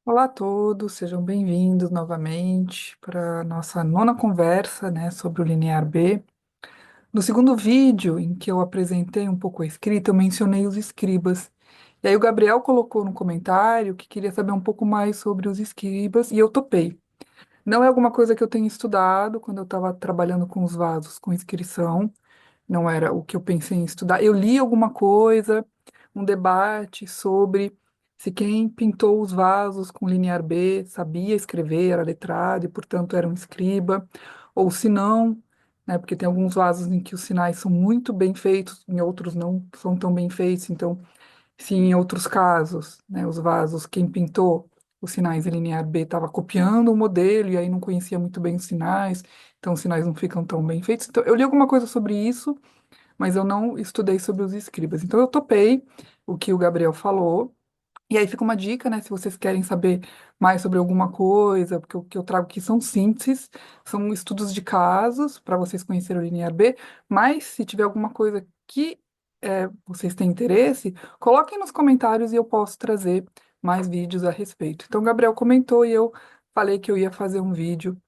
Olá a todos, sejam bem-vindos novamente para a nossa nona conversa, né, sobre o linear B. No segundo vídeo, em que eu apresentei um pouco a escrita, eu mencionei os escribas. E aí o Gabriel colocou no comentário que queria saber um pouco mais sobre os escribas e eu topei. Não é alguma coisa que eu tenho estudado quando eu estava trabalhando com os vasos com inscrição, não era o que eu pensei em estudar. Eu li alguma coisa, um debate sobre se quem pintou os vasos com linear B sabia escrever, era letrado e, portanto, era um escriba, ou se não, né, porque tem alguns vasos em que os sinais são muito bem feitos, em outros não são tão bem feitos, então, se em outros casos, né, os vasos, quem pintou os sinais em linear B estava copiando o modelo e aí não conhecia muito bem os sinais, então os sinais não ficam tão bem feitos. Então, eu li alguma coisa sobre isso, mas eu não estudei sobre os escribas. Então eu topei o que o Gabriel falou. E aí fica uma dica, né? Se vocês querem saber mais sobre alguma coisa, porque o que eu trago aqui são sínteses, são estudos de casos para vocês conhecerem o linear B. Mas se tiver alguma coisa que vocês têm interesse, coloquem nos comentários e eu posso trazer mais vídeos a respeito. Então, o Gabriel comentou e eu falei que eu ia fazer um vídeo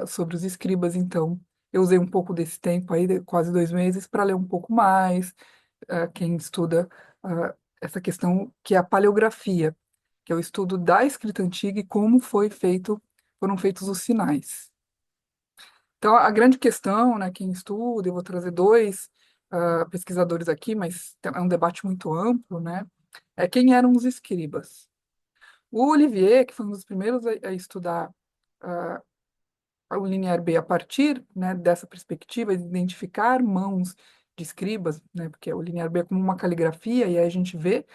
sobre os escribas, então eu usei um pouco desse tempo aí, quase 2 meses, para ler um pouco mais. Quem estuda essa questão que é a paleografia, que é o estudo da escrita antiga e como foram feitos os sinais. Então, a grande questão, né, quem estuda, eu vou trazer dois pesquisadores aqui, mas é um debate muito amplo, né, é quem eram os escribas. O Olivier, que foi um dos primeiros a estudar ah, o linear B a partir, né, dessa perspectiva de identificar mãos de escribas, né, porque o linear B é como uma caligrafia, e aí a gente vê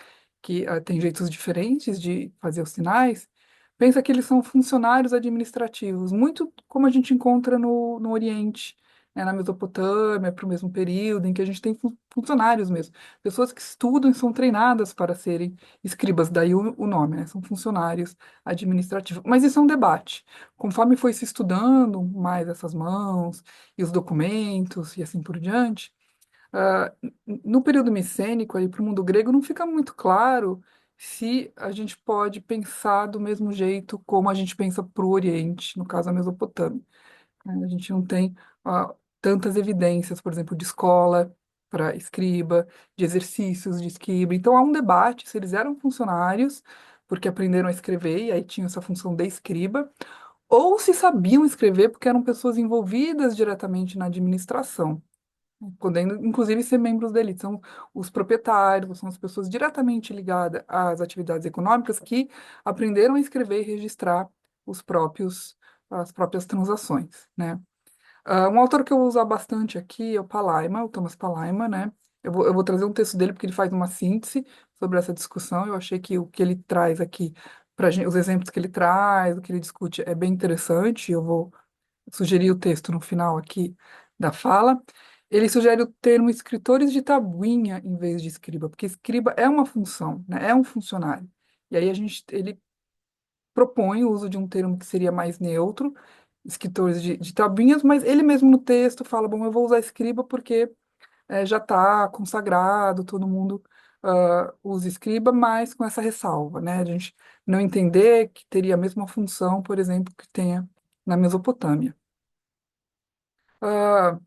que tem jeitos diferentes de fazer os sinais, pensa que eles são funcionários administrativos, muito como a gente encontra no Oriente, né, na Mesopotâmia, para o mesmo período, em que a gente tem funcionários mesmo, pessoas que estudam e são treinadas para serem escribas, daí o nome, né, são funcionários administrativos. Mas isso é um debate. Conforme foi se estudando mais essas mãos e os documentos e assim por diante, no período micênico, aí para o mundo grego, não fica muito claro se a gente pode pensar do mesmo jeito como a gente pensa para o Oriente, no caso a Mesopotâmia, né? A gente não tem tantas evidências, por exemplo, de escola para escriba, de exercícios de escriba. Então há um debate se eles eram funcionários porque aprenderam a escrever e aí tinham essa função de escriba, ou se sabiam escrever porque eram pessoas envolvidas diretamente na administração, podendo inclusive ser membros da elite. São os proprietários, são as pessoas diretamente ligadas às atividades econômicas que aprenderam a escrever e registrar as próprias transações, né? Um autor que eu vou usar bastante aqui é o Palaima, o Thomas Palaima, né? Eu vou trazer um texto dele porque ele faz uma síntese sobre essa discussão. Eu achei que o que ele traz aqui, os exemplos que ele traz, o que ele discute é bem interessante. Eu vou sugerir o texto no final aqui da fala. Ele sugere o termo escritores de tabuinha em vez de escriba, porque escriba é uma função, né? É um funcionário. E aí ele propõe o uso de um termo que seria mais neutro, escritores de tabuinhas, mas ele mesmo no texto fala, bom, eu vou usar escriba porque já está consagrado, todo mundo usa escriba, mas com essa ressalva, né? A gente não entender que teria a mesma função, por exemplo, que tenha na Mesopotâmia. Ah,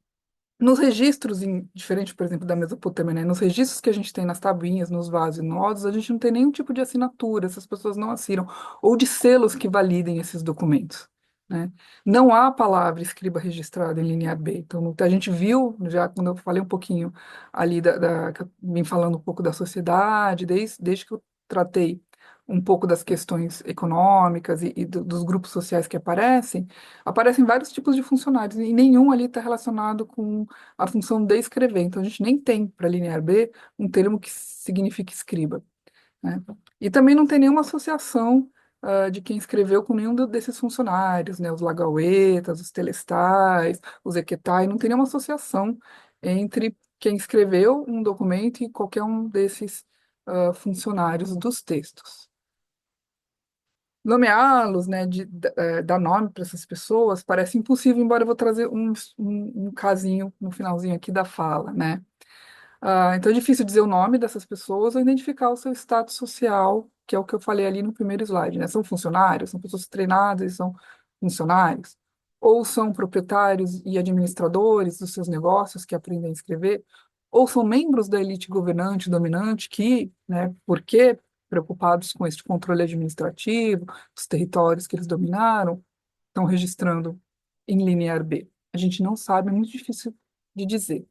Nos registros, diferente, por exemplo, da Mesopotâmia, né? Nos registros que a gente tem nas tabuinhas, nos vasos e nodos, a gente não tem nenhum tipo de assinatura, essas pessoas não assinam, ou de selos que validem esses documentos, né? Não há palavra escriba registrada em linha B. Então, a gente viu, já quando eu falei um pouquinho ali, que eu vim falando um pouco da sociedade, desde que eu tratei um pouco das questões econômicas e dos grupos sociais que aparecem vários tipos de funcionários, e nenhum ali está relacionado com a função de escrever. Então, a gente nem tem para linear B um termo que signifique escriba, né? E também não tem nenhuma associação de quem escreveu com nenhum desses funcionários, né? Os lagauetas, os telestais, os equetai, não tem nenhuma associação entre quem escreveu um documento e qualquer um desses funcionários dos textos. Nomeá-los, né, dar nome para essas pessoas parece impossível, embora eu vou trazer um casinho no finalzinho aqui da fala, né? Então é difícil dizer o nome dessas pessoas ou identificar o seu status social, que é o que eu falei ali no primeiro slide, né? São funcionários, são pessoas treinadas, são funcionários, ou são proprietários e administradores dos seus negócios que aprendem a escrever, ou são membros da elite governante, dominante, que, né, porque preocupados com este controle administrativo, dos territórios que eles dominaram, estão registrando em linear B. A gente não sabe, é muito difícil de dizer.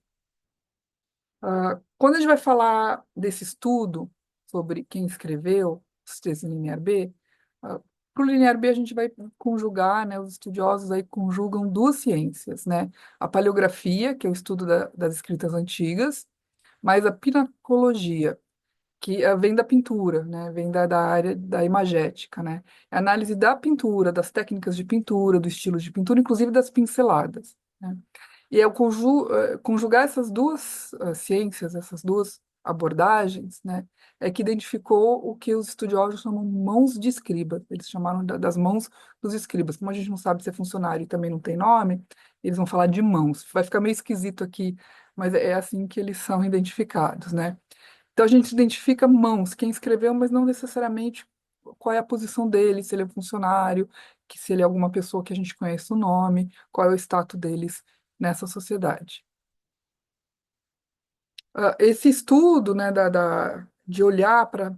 Quando a gente vai falar desse estudo sobre quem escreveu os textos em linear B, para o linear B a gente vai conjugar, né, os estudiosos aí conjugam duas ciências, né? A paleografia, que é o estudo das escritas antigas, mas a pinacologia, que vem da pintura, né? Vem da área da imagética, né? É a análise da pintura, das técnicas de pintura, do estilo de pintura, inclusive das pinceladas, né? E é conjugar essas duas ciências, essas duas abordagens, né, é que identificou o que os estudiosos chamam mãos de escriba. Eles chamaram das mãos dos escribas. Como a gente não sabe se é funcionário e também não tem nome, eles vão falar de mãos. Vai ficar meio esquisito aqui, mas é assim que eles são identificados, né? Então a gente identifica mãos, quem escreveu, mas não necessariamente qual é a posição dele, se ele é funcionário, que se ele é alguma pessoa que a gente conhece o nome, qual é o status deles nessa sociedade. Esse estudo, né, de olhar para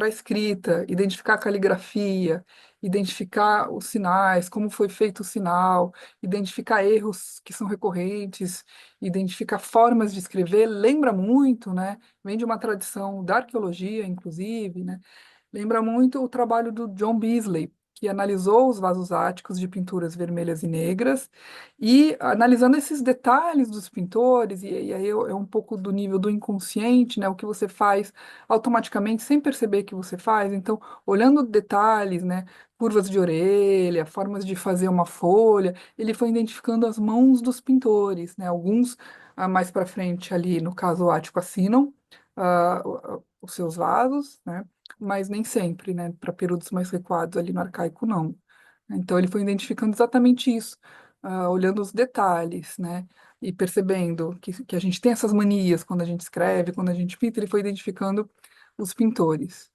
a escrita, identificar a caligrafia, identificar os sinais, como foi feito o sinal, identificar erros que são recorrentes, identificar formas de escrever, lembra muito, né, vem de uma tradição da arqueologia, inclusive, né, lembra muito o trabalho do John Beazley, que analisou os vasos áticos de pinturas vermelhas e negras, e analisando esses detalhes dos pintores, e aí é um pouco do nível do inconsciente, né, o que você faz automaticamente, sem perceber que você faz. Então, olhando detalhes, né, curvas de orelha, formas de fazer uma folha, ele foi identificando as mãos dos pintores, né, alguns mais para frente ali, no caso o ático, assinam os seus vasos, né, mas nem sempre, né? Para períodos mais recuados ali no arcaico, não. Então ele foi identificando exatamente isso, olhando os detalhes, né? E percebendo que a gente tem essas manias quando a gente escreve, quando a gente pinta, ele foi identificando os pintores.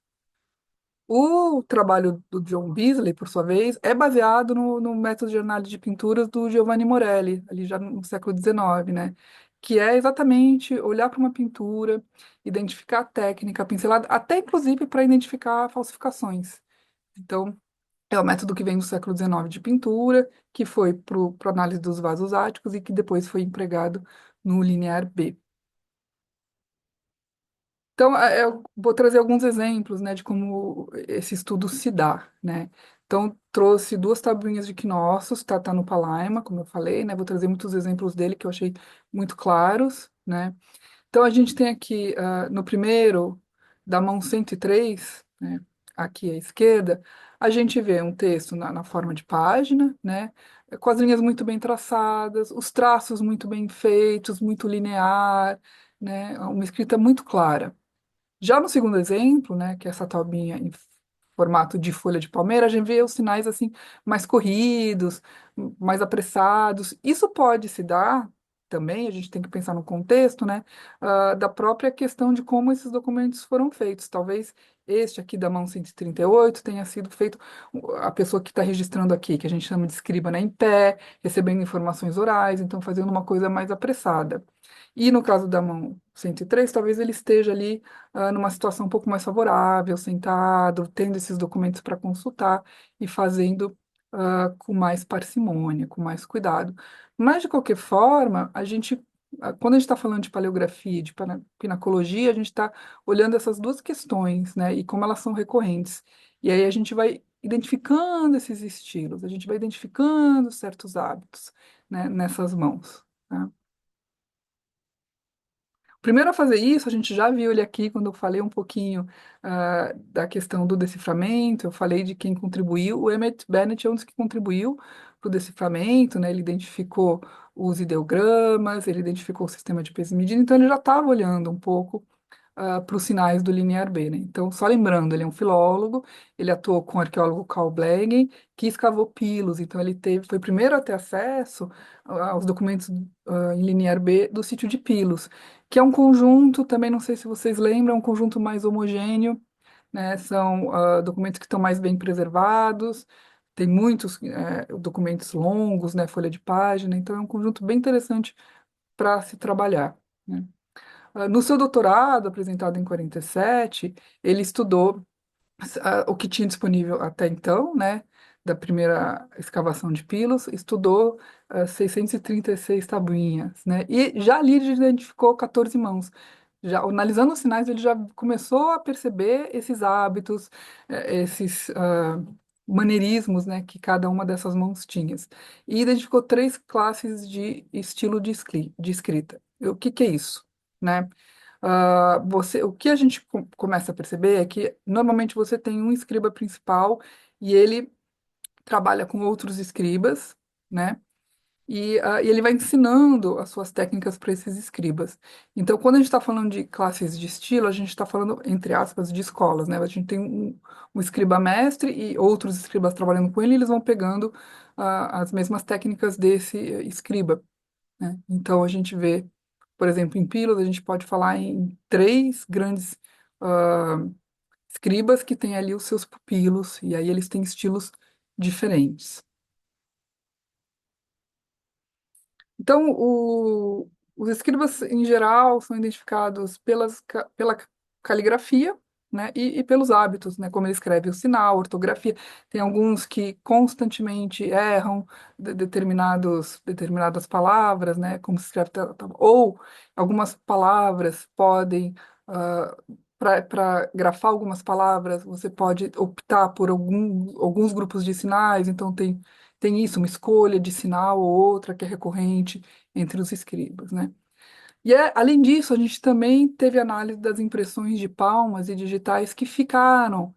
O trabalho do John Beazley, por sua vez, é baseado no método de análise de pinturas do Giovanni Morelli, ali já no século XIX, né? Que é exatamente olhar para uma pintura, identificar a técnica, a pincelada, até inclusive para identificar falsificações. Então, é o método que vem do século XIX de pintura, que foi para a análise dos vasos áticos e que depois foi empregado no linear B. Então, eu vou trazer alguns exemplos, né, de como esse estudo se dá, né? Então, trouxe duas tabuinhas de Knossos, tá no Palaima, como eu falei, né? Vou trazer muitos exemplos dele que eu achei muito claros, né? Então, a gente tem aqui, no primeiro, da mão 103, né, aqui à esquerda, a gente vê um texto na forma de página, né, com as linhas muito bem traçadas, os traços muito bem feitos, muito linear, né, uma escrita muito clara. Já no segundo exemplo, né, que é essa taubinha em formato de folha de palmeira, a gente vê os sinais assim mais corridos, mais apressados. Isso pode se dar também, a gente tem que pensar no contexto, né, da própria questão de como esses documentos foram feitos. Talvez este aqui da mão 138 tenha sido feito a pessoa que está registrando aqui, que a gente chama de escriba, né, em pé, recebendo informações orais, então fazendo uma coisa mais apressada. E no caso da mão 103, talvez ele esteja ali numa situação um pouco mais favorável, sentado, tendo esses documentos para consultar e fazendo com mais parcimônia, com mais cuidado. Mas, de qualquer forma, quando a gente está falando de paleografia, de pinacologia, a gente está olhando essas duas questões, né, e como elas são recorrentes. E aí a gente vai identificando esses estilos, a gente vai identificando certos hábitos, né, nessas mãos. Tá? Primeiro a fazer isso, a gente já viu ele aqui quando eu falei um pouquinho da questão do deciframento, eu falei de quem contribuiu. O Emmett Bennett é um dos que contribuiu para o deciframento, né? Ele identificou os ideogramas, ele identificou o sistema de peso e medida, então ele já estava olhando um pouco para os sinais do linear B, né? Então, só lembrando, ele é um filólogo, ele atuou com o arqueólogo Carl Blegen, que escavou Pilos, então foi o primeiro a ter acesso aos documentos em linear B do sítio de Pilos, que é um conjunto, também não sei se vocês lembram, é um conjunto mais homogêneo, né? São documentos que estão mais bem preservados, tem muitos documentos longos, né? Folha de página, então é um conjunto bem interessante para se trabalhar, né? No seu doutorado, apresentado em 47, ele estudou o que tinha disponível até então, né, da primeira escavação de Pilos, estudou 636 tabuinhas, né, e já ali ele identificou 14 mãos. Já analisando os sinais, ele já começou a perceber esses hábitos, esses maneirismos, né, que cada uma dessas mãos tinha. E identificou três classes de estilo de escrita. O que que é isso? Né? O que a gente começa a perceber é que normalmente você tem um escriba principal e ele trabalha com outros escribas, né? E ele vai ensinando as suas técnicas para esses escribas. Então, quando a gente está falando de classes de estilo, a gente está falando, entre aspas, de escolas, né? A gente tem um escriba mestre e outros escribas trabalhando com ele, e eles vão pegando as mesmas técnicas desse escriba, né? Então, a gente vê, por exemplo, em Pilos, a gente pode falar em três grandes ah, escribas que têm ali os seus pupilos, e aí eles têm estilos diferentes. Então, os escribas, em geral, são identificados pela caligrafia, né, e pelos hábitos, né, como ele escreve o sinal, a ortografia. Tem alguns que constantemente erram determinadas palavras, né, como se escreve, ou algumas palavras podem, para grafar algumas palavras, você pode optar por alguns grupos de sinais, então tem isso, uma escolha de sinal ou outra que é recorrente entre os escribas, né? Além disso, a gente também teve análise das impressões de palmas e digitais que ficaram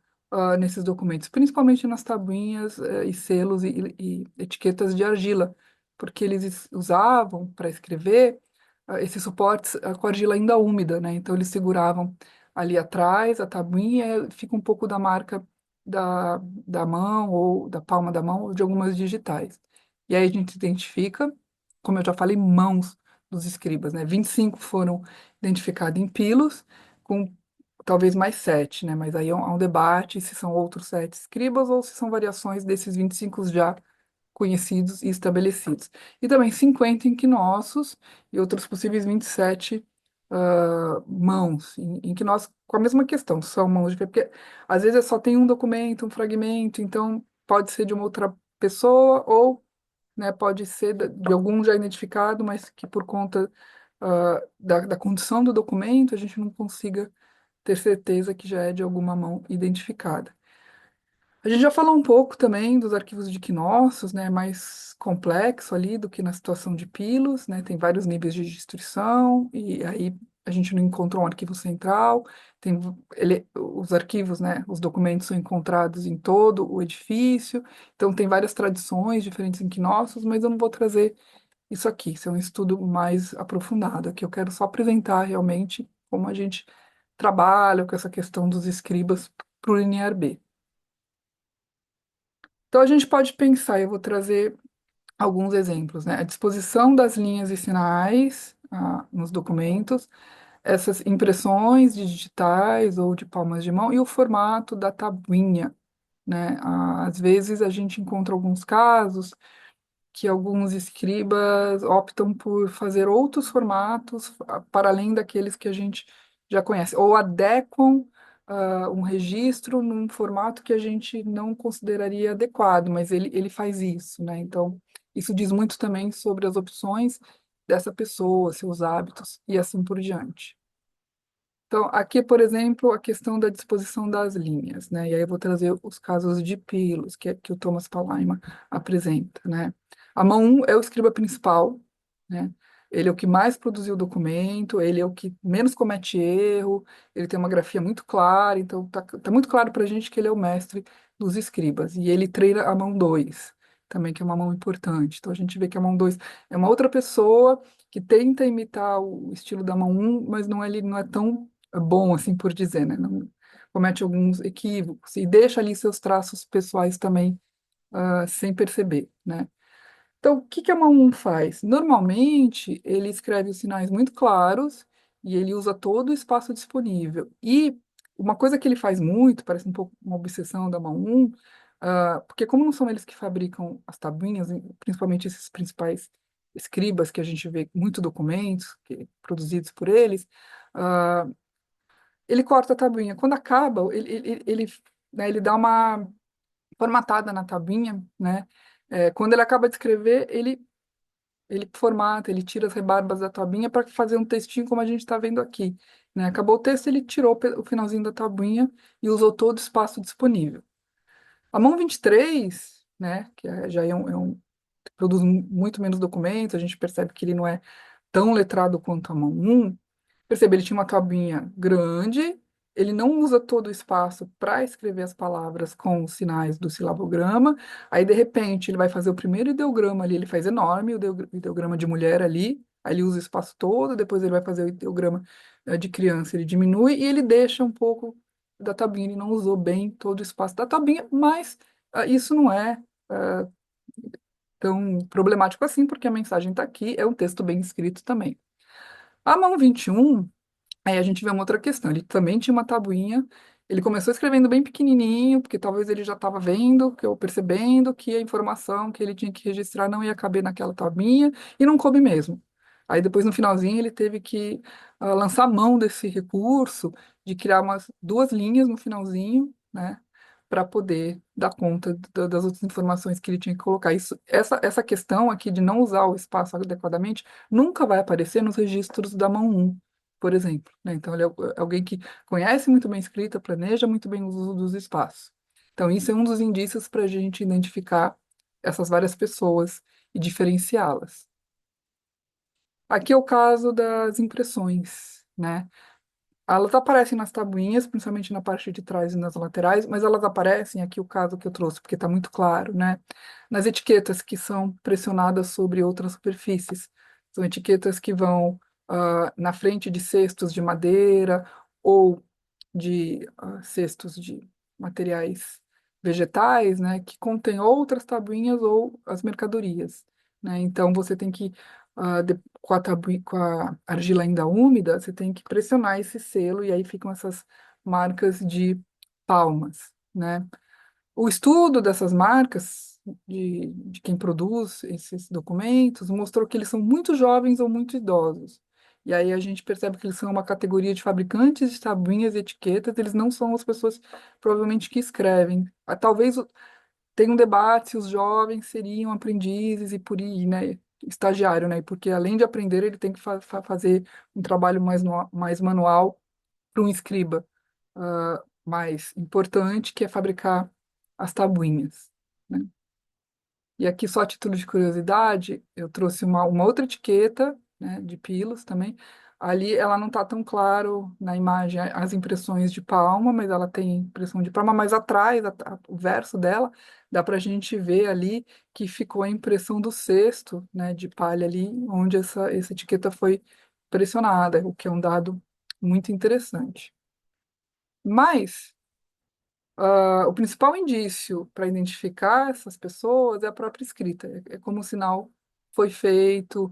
nesses documentos, principalmente nas tabuinhas e selos e etiquetas de argila, porque eles usavam para escrever esses suportes com argila ainda úmida, né? Então eles seguravam ali atrás a tabuinha, fica um pouco da marca da mão ou da palma da mão ou de algumas digitais. E aí a gente identifica, como eu já falei, mãos dos escribas, né? 25 foram identificados em Pilos, com talvez mais sete, né? Mas aí há um debate se são outros sete escribas ou se são variações desses 25 já conhecidos e estabelecidos. E também 50 inquinócios e outros possíveis 27 mãos, inquinócios com a mesma questão, são mãos de porque às vezes só tem um documento, um fragmento, então pode ser de uma outra pessoa ou, né, pode ser de algum já identificado, mas que por conta da condição do documento a gente não consiga ter certeza que já é de alguma mão identificada. A gente já falou um pouco também dos arquivos de Knossos, né, mais complexo ali do que na situação de Pilos, né, tem vários níveis de destruição, e aí a gente não encontrou um arquivo central, os arquivos, né, os documentos são encontrados em todo o edifício, então tem várias tradições diferentes em Knossos, mas eu não vou trazer isso aqui, isso é um estudo mais aprofundado, aqui eu quero só apresentar realmente como a gente trabalha com essa questão dos escribas para o linear B. Então, a gente pode pensar, eu vou trazer alguns exemplos, né? A disposição das linhas e sinais, nos documentos, essas impressões digitais ou de palmas de mão e o formato da tabuinha, né? Às vezes a gente encontra alguns casos que alguns escribas optam por fazer outros formatos para além daqueles que a gente já conhece, ou adequam um registro num formato que a gente não consideraria adequado, mas ele faz isso, né? Então, isso diz muito também sobre as opções dessa pessoa, seus hábitos e assim por diante. Então, aqui, por exemplo, a questão da disposição das linhas, né? E aí eu vou trazer os casos de pilos que o Thomas Palaima apresenta, né? A mão um é o escriba principal, né? Ele é o que mais produziu o documento, ele é o que menos comete erro, ele tem uma grafia muito clara, então tá muito claro para a gente que ele é o mestre dos escribas. E ele treina a mão 2 também, que é uma mão importante. Então a gente vê que a mão 2 é uma outra pessoa que tenta imitar o estilo da mão um, mas ele não é tão bom, assim por dizer, né? Não comete alguns equívocos e deixa ali seus traços pessoais também sem perceber, né? Então, o que que a mão 1 faz? Normalmente, ele escreve os sinais muito claros e ele usa todo o espaço disponível. E uma coisa que ele faz muito, parece um pouco uma obsessão da mão 1, porque como não são eles que fabricam as tabuinhas, principalmente esses principais escribas que a gente vê muito documentos produzidos por eles, ah, ele corta a tabuinha. Quando acaba, né, ele dá uma formatada na tabuinha, né? Quando ele acaba de escrever, ele formata, ele tira as rebarbas da tabuinha para fazer um textinho como a gente está vendo aqui, né? Acabou o texto, ele tirou o finalzinho da tabuinha e usou todo o espaço disponível. A mão 23, né, que já produz muito menos documentos, a gente percebe que ele não é tão letrado quanto a mão 1. Percebe, ele tinha uma tabuinha grande, ele não usa todo o espaço para escrever as palavras com os sinais do silabograma, aí de repente ele vai fazer o primeiro ideograma ali, ele faz enorme, o ideograma de mulher ali, aí ele usa o espaço todo, depois ele vai fazer o ideograma de criança, ele diminui e ele deixa um pouco da tabuinha, ele não usou bem todo o espaço da tabuinha, mas isso não é ah, tão problemático assim, porque a mensagem está aqui, é um texto bem escrito também. A mão 21. Aí a gente vê uma outra questão. Ele também tinha uma tabuinha. Ele começou escrevendo bem pequenininho, porque talvez ele já estava vendo, que eu percebendo que a informação que ele tinha que registrar não ia caber naquela tabuinha e não coube mesmo. Aí depois no finalzinho ele teve que lançar mão desse recurso de criar umas duas linhas no finalzinho, né, para poder dar conta das outras informações que ele tinha que colocar. Essa questão aqui de não usar o espaço adequadamente nunca vai aparecer nos registros da mão 1, por exemplo, né? Então, ele é alguém que conhece muito bem a escrita, planeja muito bem o uso dos espaços. Então, isso é um dos indícios para a gente identificar essas várias pessoas e diferenciá-las. Aqui é o caso das impressões, né? Elas aparecem nas tabuinhas, principalmente na parte de trás e nas laterais, mas elas aparecem, aqui o caso que eu trouxe, porque está muito claro, né? Nas etiquetas que são pressionadas sobre outras superfícies. São etiquetas que vão na frente de cestos de madeira ou de cestos de materiais vegetais, né? Que contêm outras tabuinhas ou as mercadorias, né? Então, você tem que com a com a argila ainda úmida, você tem que pressionar esse selo e aí ficam essas marcas de palmas, né? O estudo dessas marcas, de quem produz esses documentos, mostrou que eles são muito jovens ou muito idosos. E aí a gente percebe que eles são uma categoria de fabricantes de tabuinhas e etiquetas, eles não são as pessoas provavelmente que escrevem. Talvez tenha um debate se os jovens seriam aprendizes e por aí, né, estagiário, né, porque além de aprender, ele tem que fazer um trabalho mais, mais manual para um escriba mais importante, que é fabricar as tabuinhas, né? E aqui, só a título de curiosidade, eu trouxe uma outra etiqueta, né, de pilos também. Ali ela não está tão claro na imagem as impressões de palma, mas ela tem impressão de palma, mas atrás, o verso dela, dá para a gente ver ali que ficou a impressão do cesto, né, de palha ali, onde essa etiqueta foi pressionada, o que é um dado muito interessante. Mas o principal indício para identificar essas pessoas é a própria escrita, é como o sinal foi feito,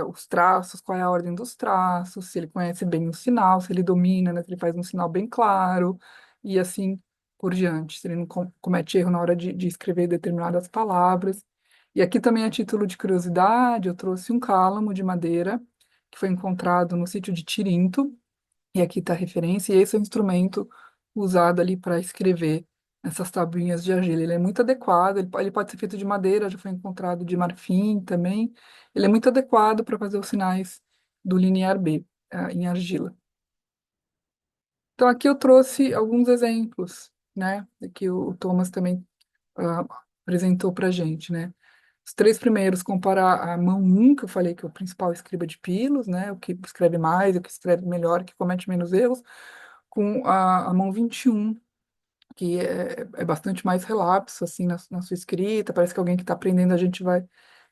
os traços, qual é a ordem dos traços, se ele conhece bem o sinal, se ele domina, né, se ele faz um sinal bem claro, e assim por diante, se ele não comete erro na hora de escrever determinadas palavras. E aqui também, a título de curiosidade, eu trouxe um cálamo de madeira que foi encontrado no sítio de Tirinto, e aqui está a referência, e esse é o instrumento usado ali para escrever essas tabuinhas de argila. Ele é muito adequado, ele pode ser feito de madeira, já foi encontrado de marfim também. Ele é muito adequado para fazer os sinais do linear B, em argila. Então, aqui eu trouxe alguns exemplos, né, que o Thomas também ah, apresentou para a gente, né. Os três primeiros, comparar a mão 1, que eu falei que é o principal escriba de pilos, né, o que escreve mais, o que escreve melhor, que comete menos erros, com a mão 21, que é bastante mais relapso, assim, na sua escrita, parece que alguém que está aprendendo, a gente vai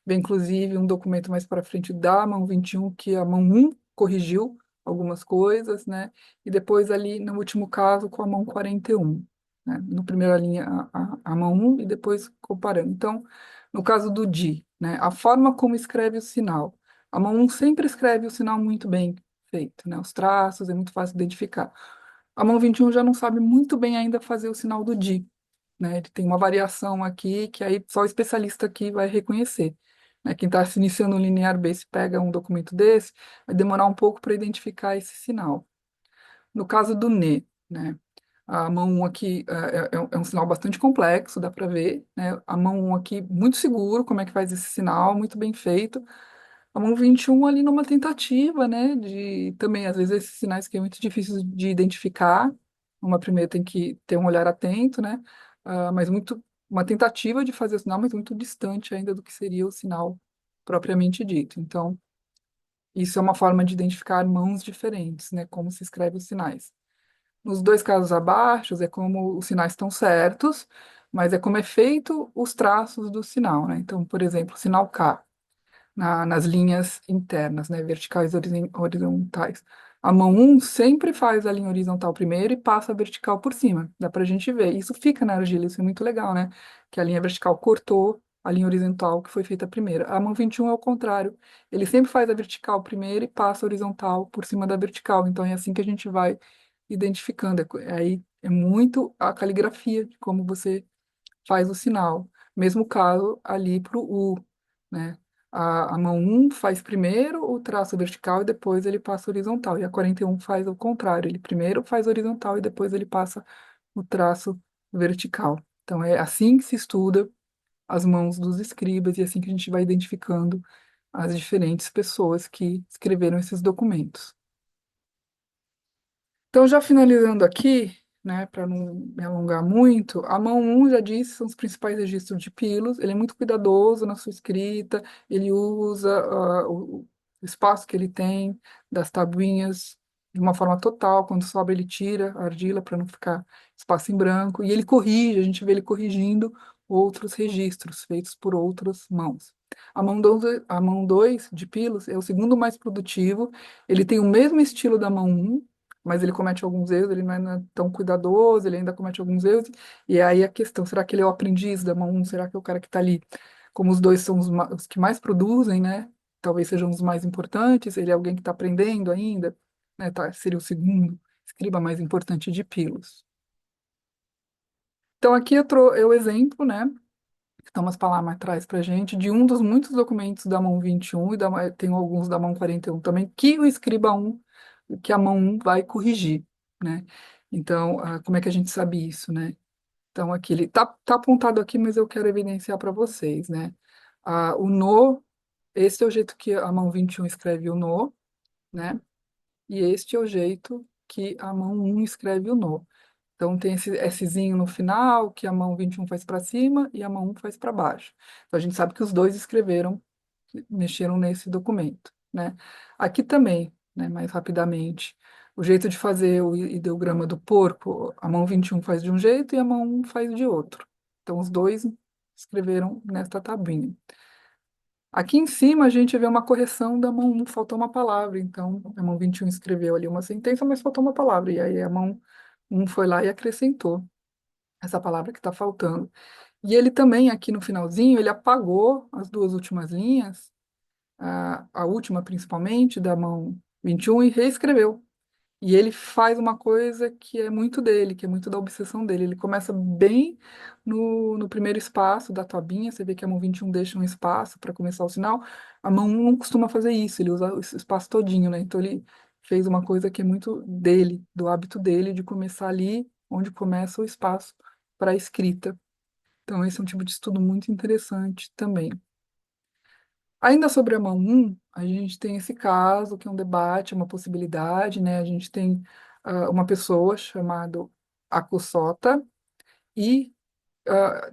ver, inclusive, um documento mais para frente da mão 21, que a mão 1 corrigiu algumas coisas, né, e depois ali, no último caso, com a mão 41, né, no primeira linha a mão 1 e depois comparando. Então, no caso do Di, né, a forma como escreve o sinal, a mão 1 sempre escreve o sinal muito bem feito, né, os traços, é muito fácil identificar. A mão 21 já não sabe muito bem ainda fazer o sinal do Di, né? Ele tem uma variação aqui que aí só o especialista aqui vai reconhecer. Né? Quem está se iniciando no linear B, se pega um documento desse, vai demorar um pouco para identificar esse sinal. No caso do NE, né? A mão 1 aqui é um sinal bastante complexo, dá para ver, né? A mão 1 aqui, muito seguro, como é que faz esse sinal, muito bem feito. A mão 21 ali numa tentativa, né? De também, às vezes, esses sinais que é muito difícil de identificar. Uma primeira tem que ter um olhar atento, né? Mas muito, uma tentativa de fazer o sinal, mas muito distante ainda do que seria o sinal propriamente dito. Então, isso é uma forma de identificar mãos diferentes, né? Como se escreve os sinais. Nos dois casos abaixo, é como os sinais estão certos, mas é como é feito os traços do sinal, né? Então, por exemplo, o sinal K, nas linhas internas, né? Verticais e horizontais. A mão um sempre faz a linha horizontal primeiro e passa a vertical por cima. Dá pra gente ver. Isso fica na argila, isso é muito legal, né? Que a linha vertical cortou a linha horizontal que foi feita primeiro. A mão 21 é o contrário. Ele sempre faz a vertical primeiro e passa a horizontal por cima da vertical. Então é assim que a gente vai identificando. Aí é muito a caligrafia de como você faz o sinal. Mesmo caso ali para o U, né? A mão um faz primeiro o traço vertical e depois ele passa horizontal. E a 41 faz o contrário. Ele primeiro faz horizontal e depois ele passa o traço vertical. Então é assim que se estuda as mãos dos escribas e é assim que a gente vai identificando as diferentes pessoas que escreveram esses documentos. Então, já finalizando aqui, né, para não me alongar muito, a mão um já disse, são os principais registros de Pilos, ele é muito cuidadoso na sua escrita, ele usa o espaço que ele tem das tabuinhas de uma forma total, quando sobra ele tira a argila para não ficar espaço em branco, e ele corrige, a gente vê ele corrigindo outros registros feitos por outras mãos. A mão 2 de Pilos é o segundo mais produtivo, ele tem o mesmo estilo da mão um, mas ele comete alguns erros, ele não é tão cuidadoso, ele ainda comete alguns erros, e aí a questão, será que ele é o aprendiz da mão 1? Será que é o cara que está ali? Como os dois são os que mais produzem, né? Talvez sejam os mais importantes, ele é alguém que está aprendendo ainda, né? Tá, seria o segundo escriba mais importante de Pilos. Então aqui eu exemplo, né? Thomas Palama traz para gente de um dos muitos documentos da mão 21 e tem alguns da mão 41 também, que o escriba um, que a mão um vai corrigir, né? Então, como é que a gente sabe isso, né? Então, aqui ele tá apontado aqui, mas eu quero evidenciar para vocês, né? O no, esse é o jeito que a mão 21 escreve o no, né? E este é o jeito que a mão um escreve o no. Então, tem esse Szinho no final, que a mão 21 faz para cima e a mão um faz para baixo. Então, a gente sabe que os dois escreveram, mexeram nesse documento, né? Aqui também, né, mais rapidamente, o jeito de fazer o ideograma do porco, a mão 21 faz de um jeito e a mão um faz de outro. Então, os dois escreveram nesta tabuinha. Aqui em cima a gente vê uma correção da mão 1, faltou uma palavra. Então, a mão 21 escreveu ali uma sentença, mas faltou uma palavra. E aí a mão 1 foi lá e acrescentou essa palavra que está faltando. E ele também, aqui no finalzinho, ele apagou as duas últimas linhas, a última principalmente, da mão 21, e reescreveu. E ele faz uma coisa que é muito dele, que é muito da obsessão dele. Ele começa bem no primeiro espaço da tabinha, você vê que a mão 21 deixa um espaço para começar o sinal. A mão 1 não costuma fazer isso, ele usa esse espaço todinho, né? Então ele fez uma coisa que é muito dele, do hábito dele, de começar ali onde começa o espaço para a escrita. Então esse é um tipo de estudo muito interessante também. Ainda sobre a mão um, a gente tem esse caso, que é um debate, uma possibilidade, né? A gente tem uma pessoa chamada Acusota e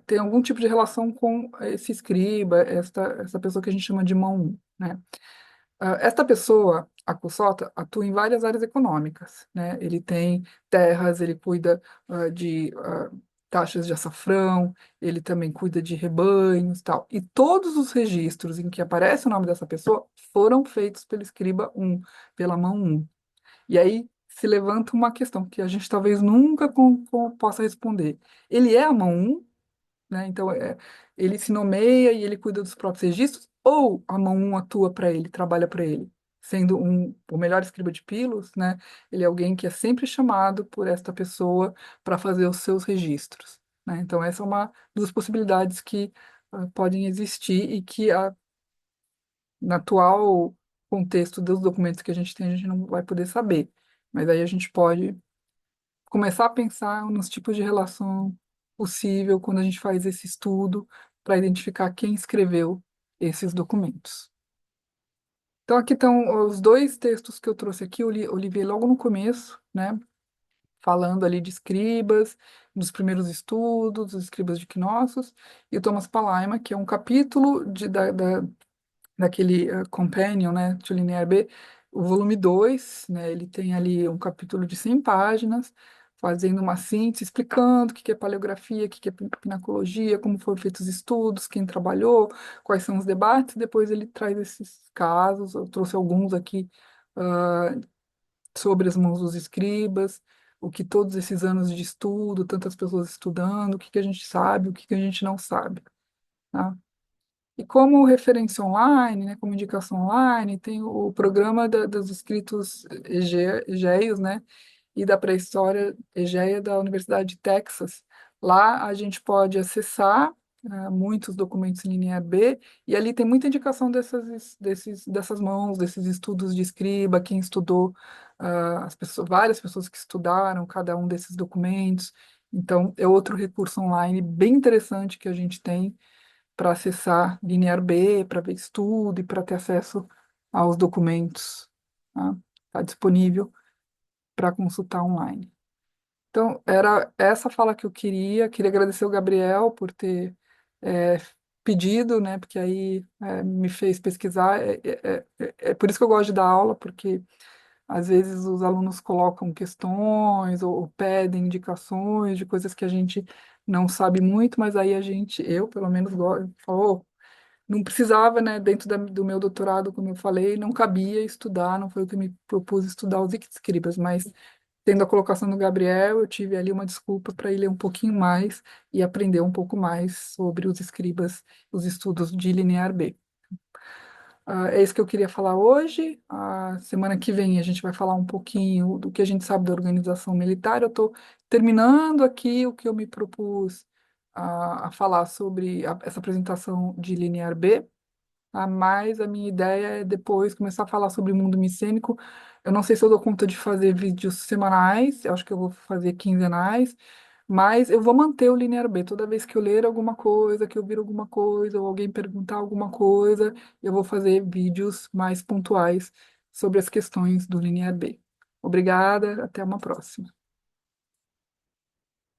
tem algum tipo de relação com esse escriba, essa pessoa que a gente chama de mão um, né? Esta pessoa, a Cussota, atua em várias áreas econômicas, né? Ele tem terras, ele cuida de taxas de açafrão, ele também cuida de rebanhos e tal. E todos os registros em que aparece o nome dessa pessoa foram feitos pelo escriba um, pela mão um. E aí se levanta uma questão que a gente talvez nunca possa responder. Ele é a mão um, né? Então, ele se nomeia e ele cuida dos próprios registros, ou a mão um atua para ele, trabalha para ele? sendo o melhor escriba de pilos, né? Ele é alguém que é sempre chamado por esta pessoa para fazer os seus registros, né? Então, essa é uma das possibilidades que podem existir e que no atual contexto dos documentos que a gente não vai poder saber. Mas aí a gente pode começar a pensar nos tipos de relação possível quando a gente faz esse estudo para identificar quem escreveu esses documentos. Então, aqui estão os dois textos que eu trouxe aqui, eu li logo no começo, né? Falando ali de escribas, dos primeiros estudos, os escribas de Knossos, e o Thomas Palaima, que é um capítulo daquele Companion, né, to Linear B, o volume 2, né, ele tem ali um capítulo de 100 páginas, fazendo uma síntese, explicando o que que é paleografia, o que que é pinacologia, como foram feitos os estudos, quem trabalhou, quais são os debates, depois ele traz esses casos, eu trouxe alguns aqui ah, sobre as mãos dos escribas, o que todos esses anos de estudo, tantas pessoas estudando, o que que a gente sabe, o que que a gente não sabe, tá? E como referência online, né, como indicação online, tem o programa dos escritos egeios, né, e da pré-história egeia da Universidade de Texas. Lá a gente pode acessar muitos documentos em linha B, e ali tem muita indicação dessas mãos, desses estudos de escriba, quem estudou, as pessoas, várias pessoas que estudaram cada um desses documentos. Então, é outro recurso online bem interessante que a gente tem para acessar Linear B, para ver estudo e para ter acesso aos documentos. Tá? Tá disponível para consultar online. Então, era essa fala que eu queria. Queria agradecer o Gabriel por ter é, pedido, né? Porque aí me fez pesquisar. É por isso que eu gosto de dar aula, porque às vezes os alunos colocam questões ou pedem indicações de coisas que a gente não sabe muito, mas aí eu pelo menos gosto, falo, não precisava, né, dentro do meu doutorado, como eu falei, não cabia estudar, não foi o que eu me propus estudar os escribas, mas tendo a colocação do Gabriel, eu tive ali uma desculpa para ir ler um pouquinho mais e aprender um pouco mais sobre os escribas, os estudos de linear B. É isso que eu queria falar hoje. A semana que vem a gente vai falar um pouquinho do que a gente sabe da organização militar. Eu estou terminando aqui o que eu me propus a falar sobre essa apresentação de linear B. Mas a minha ideia é depois começar a falar sobre o mundo micênico. Eu não sei se eu dou conta de fazer vídeos semanais, eu acho que eu vou fazer quinzenais, mas eu vou manter o Linear B. Toda vez que eu ler alguma coisa, que eu vir alguma coisa, ou alguém perguntar alguma coisa, eu vou fazer vídeos mais pontuais sobre as questões do Linear B. Obrigada, até uma próxima.